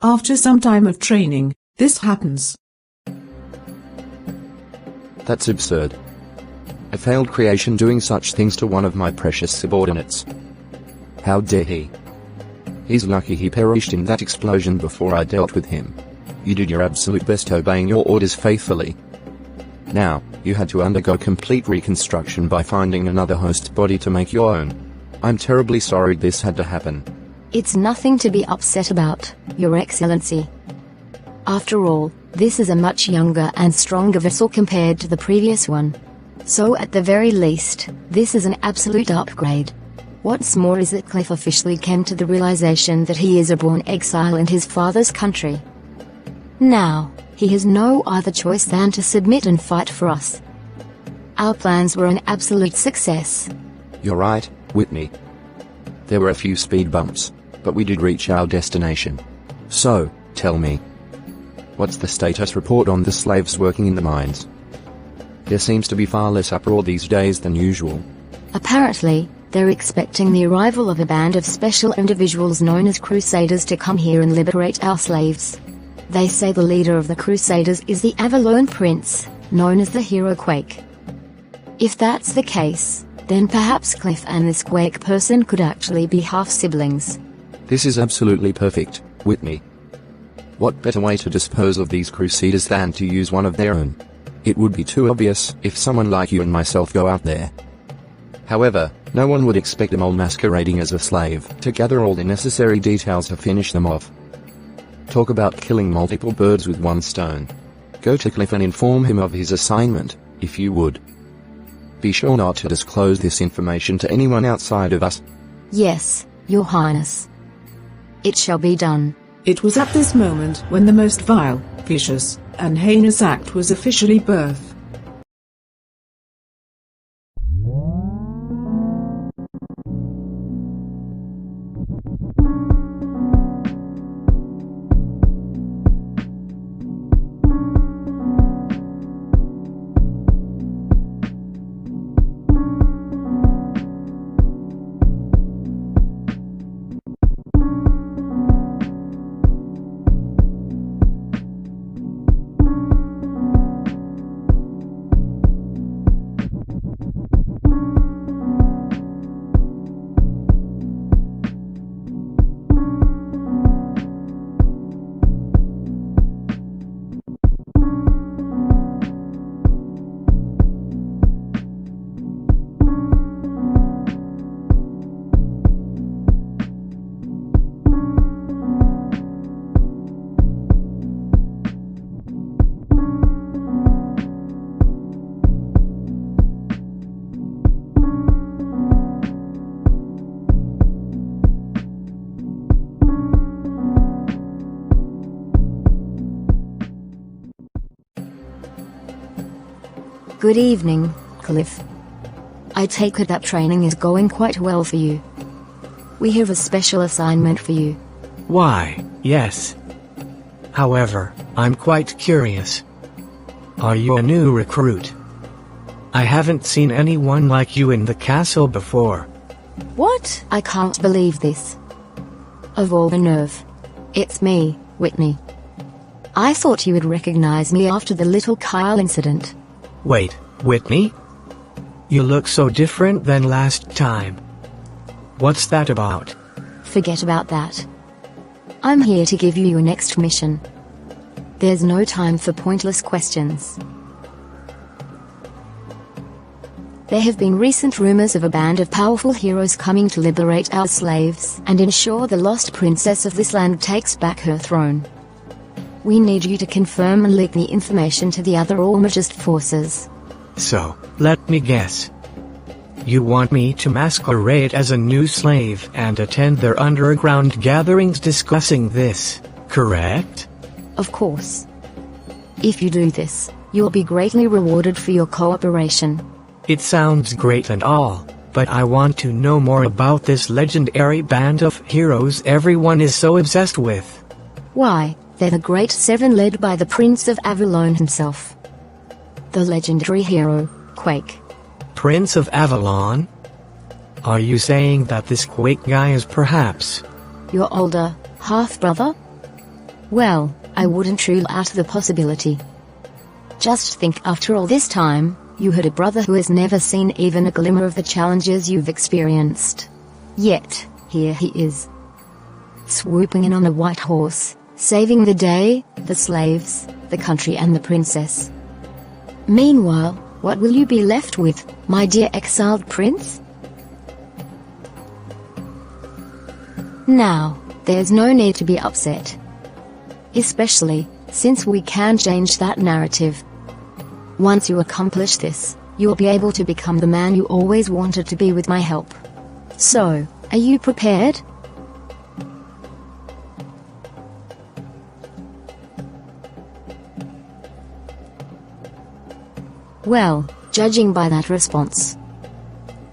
After some time of training, this happens. That's absurd. A failed creation doing such things to one of my precious subordinates. How dare he? He's lucky he perished in that explosion before I dealt with him. You did your absolute best obeying your orders faithfully. Now, you had to undergo complete reconstruction by finding another host body to make your own. I'm terribly sorry this had to happen. It's nothing to be upset about, Your Excellency. After all, this is a much younger and stronger vessel compared to the previous one. So at the very least, this is an absolute upgrade. What's more is that Kliff officially came to the realization that he is a born exile in his father's country. Now, he has no other choice than to submit and fight for us. Our plans were an absolute success. You're right, Whitney. There were a few speed bumps, but we did reach our destination. So, tell me, what's the status report on the slaves working in the mines? There seems to be far less uproar these days than usual. Apparently, they're expecting the arrival of a band of special individuals known as Crusaders to come here and liberate our slaves. They say the leader of the Crusaders is the Avalon Prince, known as the hero Quake. If that's the case, then perhaps Kliff and this Quake person could actually be half-siblings. This is absolutely perfect, Whitney. What better way to dispose of these Crusaders than to use one of their own? It would be too obvious if someone like you and myself go out there. However, no one would expect a mole masquerading as a slave to gather all the necessary details to finish them off. Talk about killing multiple birds with one stone. Go to Kliff and inform him of his assignment, if you would. Be sure not to disclose this information to anyone outside of us. Yes, Your Highness. It shall be done. It was at this moment when the most vile, vicious, and heinous act was officially birthed. Good evening, Kliff. I take it that training is going quite well for you. We have a special assignment for you. Why, yes. However, I'm quite curious. Are you a new recruit? I haven't seen anyone like you in the castle before. What? I can't believe this. Of all the nerve. It's me, Whitney. I thought you would recognize me after the little Kyle incident. Wait, Whitney? You look so different than last time. What's that about? Forget about that. I'm here to give you your next mission. There's no time for pointless questions. There have been recent rumors of a band of powerful heroes coming to liberate our slaves and ensure the lost princess of this land takes back her throne. We need you to confirm and leak the information to the other Almagest forces. So, let me guess. You want me to masquerade as a new slave and attend their underground gatherings discussing this, correct? Of course. If you do this, you'll be greatly rewarded for your cooperation. It sounds great and all, but I want to know more about this legendary band of heroes everyone is so obsessed with. Why, they're the Great Seven led by the Prince of Avalon himself. The legendary hero, Quake. Prince of Avalon? Are you saying that this Quake guy is perhaps your older half-brother? Well, I wouldn't rule out the possibility. Just think, after all this time, you had a brother who has never seen even a glimmer of the challenges you've experienced. Yet, here he is, swooping in on a white horse, saving the day, the slaves, the country and the princess. Meanwhile, what will you be left with, my dear exiled prince? Now, there's no need to be upset. Especially, since we can change that narrative. Once you accomplish this, you'll be able to become the man you always wanted to be with my help. So, are you prepared? Well, judging by that response,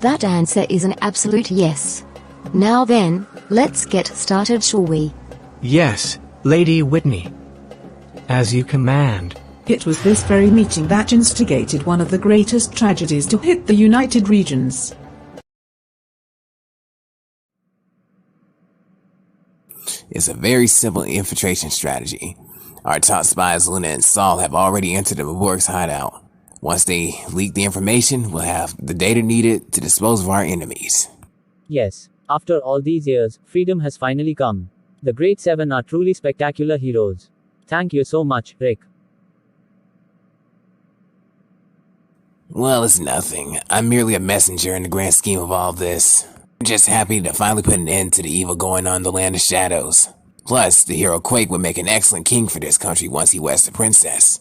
that answer is an absolute yes. Now then, let's get started, shall we? Yes, Lady Whitney. As you command. It was this very meeting that instigated one of the greatest tragedies to hit the United Regions. It's a very simple infiltration strategy. Our top spies, Luna and Saul, have already entered the Borg's hideout. Once they leak the information, we'll have the data needed to dispose of our enemies. Yes, after all these years, freedom has finally come. The Great Seven are truly spectacular heroes. Thank you so much, Rick. Well, it's nothing. I'm merely a messenger in the grand scheme of all this. I'm just happy to finally put an end to the evil going on in the Land of Shadows. Plus, the hero Quake would make an excellent king for this country once he weds the princess.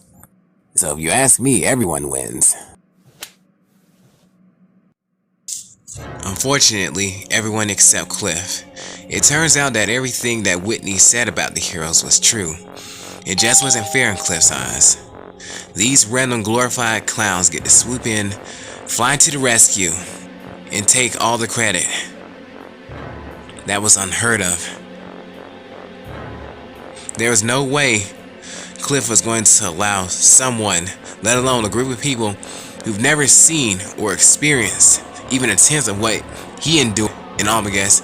So if you ask me, everyone wins. Unfortunately, everyone except Kliff. It turns out that everything that Whitney said about the heroes was true. It just wasn't fair in Kliff's eyes. These random glorified clowns get to swoop in, fly to the rescue, and take all the credit. That was unheard of. There was no way Kliff was going to allow someone, let alone a group of people who've never seen or experienced even a tenth of what he endured in Almagest,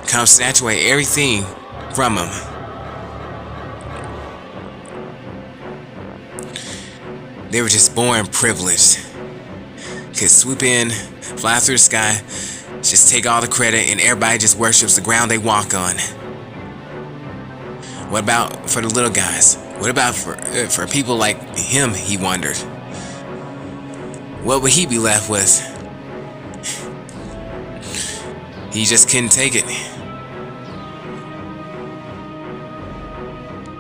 come snatch away everything from him. They were just born privileged. Could swoop in, fly through the sky, just take all the credit, and everybody just worships the ground they walk on. What about for the little guys? What about for people like him, he wondered. What would he be left with? He just couldn't take it.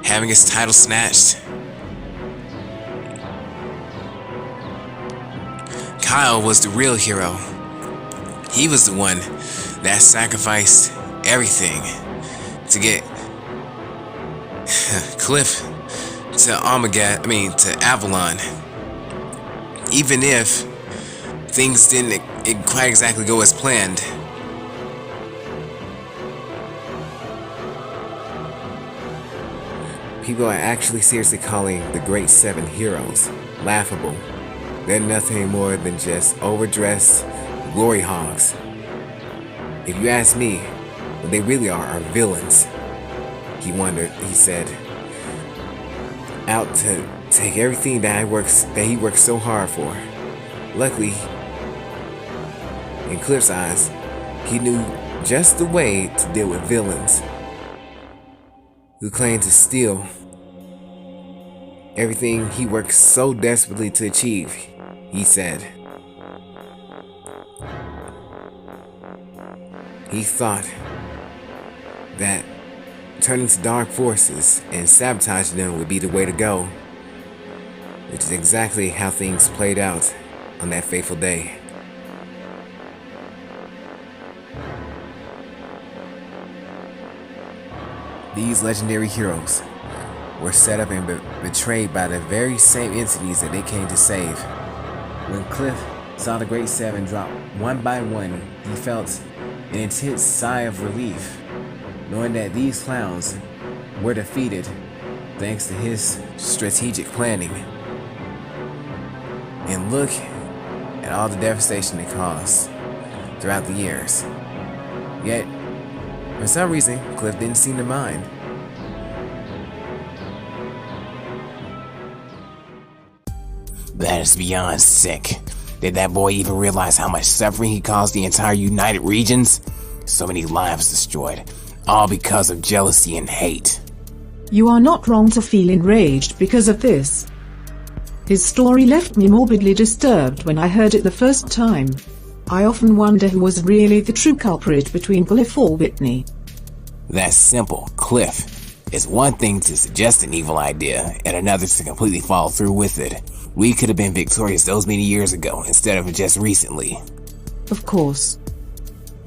Having his title snatched. Kyle was the real hero. He was the one that sacrificed everything to get Kliff to to Avalon. Even if things didn't quite exactly go as planned. People are actually seriously calling the Great Seven heroes laughable. They're nothing more than just overdressed glory hogs. If you ask me, what they really are villains. He said, out to take everything that he works so hard for. Luckily, in Kliff's eyes, he knew just the way to deal with villains who claim to steal everything he works so desperately to achieve, he said. He thought that turning to dark forces and sabotaging them would be the way to go, which is exactly how things played out on that fateful day. These legendary heroes were set up and betrayed by the very same entities that they came to save. When Kliff saw the Great Seven drop one by one, he felt an intense sigh of relief, knowing that these clowns were defeated thanks to his strategic planning. And look at all the devastation it caused throughout the years. Yet, for some reason, Kliff didn't seem to mind. That is beyond sick. Did that boy even realize how much suffering he caused the entire United Regions? So many lives destroyed, all because of jealousy and hate. You are not wrong to feel enraged because of this. His story left me morbidly disturbed when I heard it the first time. I often wonder who was really the true culprit between Kliff or Whitney. That's simple. Kliff. It's one thing to suggest an evil idea, and another to completely follow through with it. We could have been victorious those many years ago, instead of just recently. Of course.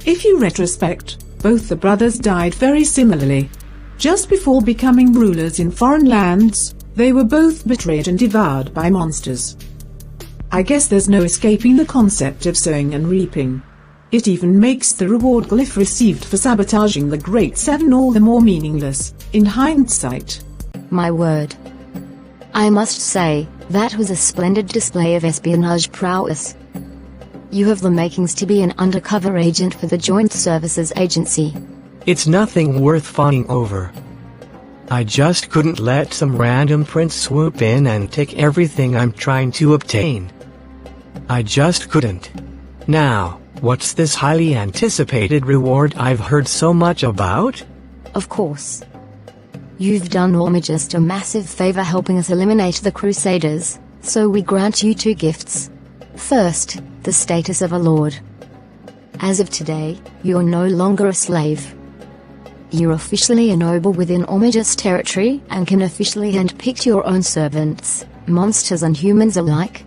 If you retrospect, both the brothers died very similarly. Just before becoming rulers in foreign lands, they were both betrayed and devoured by monsters. I guess there's no escaping the concept of sowing and reaping. It even makes the reward Kliff received for sabotaging the Great Seven all the more meaningless, in hindsight. My word. I must say, that was a splendid display of espionage prowess. You have the makings to be an undercover agent for the Joint Services Agency. It's nothing worth fawning over. I just couldn't let some random prince swoop in and take everything I'm trying to obtain. I just couldn't. Now, what's this highly anticipated reward I've heard so much about? Of course. You've done Almagest a massive favor helping us eliminate the Crusaders, so we grant you 2 gifts. First, the status of a lord. As of today, you're no longer a slave. You're officially a noble within Almagest territory and can officially handpick your own servants, monsters and humans alike.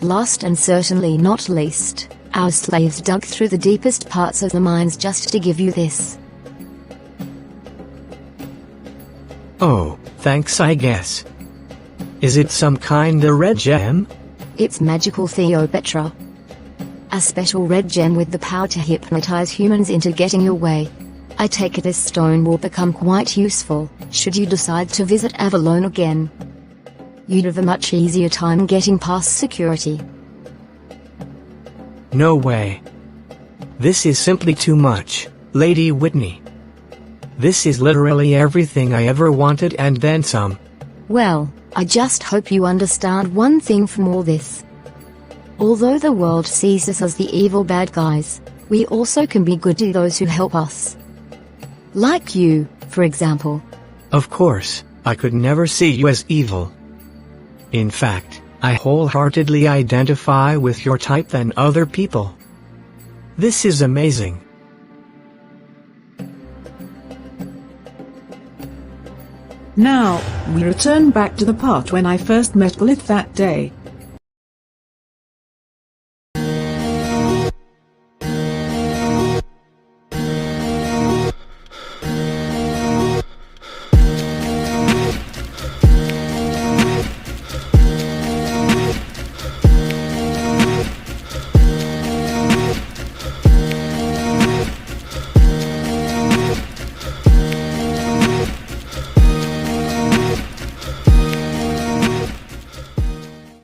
Last and certainly not least, our slaves dug through the deepest parts of the mines just to give you this. Oh, thanks I guess. Is it some kind of red gem? It's magical Theopetra. A special red gem with the power to hypnotize humans into getting your way. I take it this stone will become quite useful, should you decide to visit Avalon again. You'd have a much easier time getting past security. No way. This is simply too much, Lady Whitney. This is literally everything I ever wanted and then some. Well, I just hope you understand one thing from all this. Although the world sees us as the evil bad guys, we also can be good to those who help us. Like you, for example. Of course, I could never see you as evil. In fact, I wholeheartedly identify with your type than other people. This is amazing. Now, we return back to the part when I first met Kliff that day.